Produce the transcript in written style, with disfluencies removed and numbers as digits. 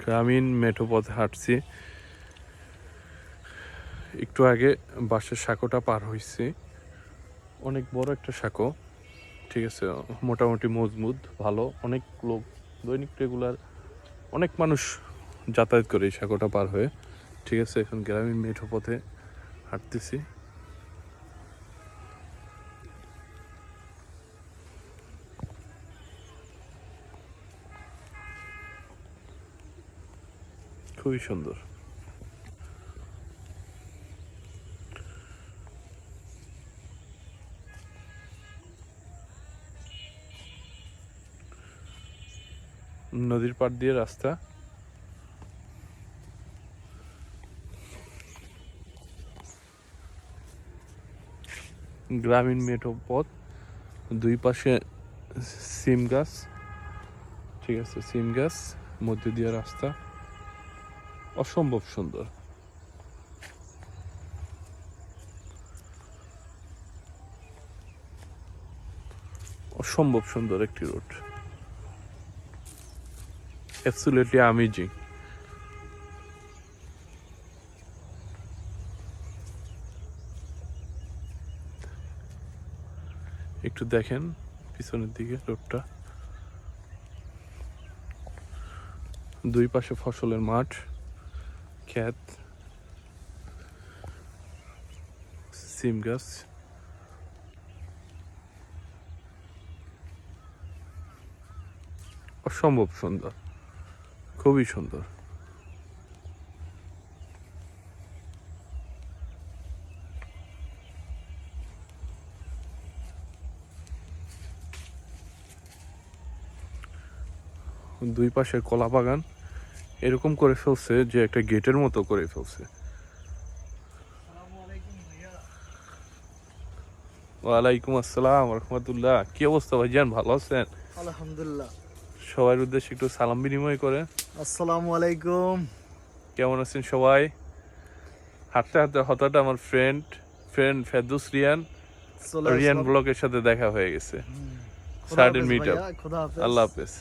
গ্রামীণ মেঠো পথে হাঁটছি। একটু আগে বাঁশের সাঁকোটা পার হয়েছি, অনেক বড় একটা সাঁকো। ঠিক আছে, মোটামুটি মজবুত, ভালো। অনেক লোক দৈনিক রেগুলার অনেক মানুষ যাতায়াত করে এই সাঁকোটা পার হয়ে। ঠিক আছে, এখন গ্রামীণ মেঠো পথে হাঁটতেছি। খুবই সুন্দর। নদীর পাড় দিয়ে রাস্তা। গ্রামীণ মেঠো পথ, দুই পাশে সিম গাছ। ঠিক আছে, সিম গাছ, মধ্যে দিয়ে রাস্তা, অসম্ভব সুন্দর। অসম্ভব সুন্দর একটি রোড, অ্যাবসলিউটলি অ্যামেজিং। একটু দেখেন পিছনের দিকে রোডটা, দুই পাশে ফসলের মাঠ, ক্ষেত, সিম গাছ। অসম্ভব সুন্দর, খুবই সুন্দর। দুই পাশে কলা বাগান, এরকম করে ফেলছে যে একটা গেটের মতো করে ফেলছে। ওয়ালাইকুম আসসালাম রহমতুল্লাহ। কি অবস্থা ভাইজান, ভালো আছেন? আলহামদুলিল্লাহ। সবার উদ্দেশ্যে একটু সালাম বিনিময় করে। আসসালামু আলাইকুম। কেমন আছেন সবাই? হাঁটতে হাঁটতে হঠাৎ আমার ফ্রেন্ড ফেরদৌস রিয়ান চলে রিয়ান আসলাম। ব্লগের সাথে দেখা হয়ে গেছে। খোদা সার্ডেন হাফেজ মিট আপ। ভাইয়া, খোদা হাফেজ। আল্লাহ হাফেজ।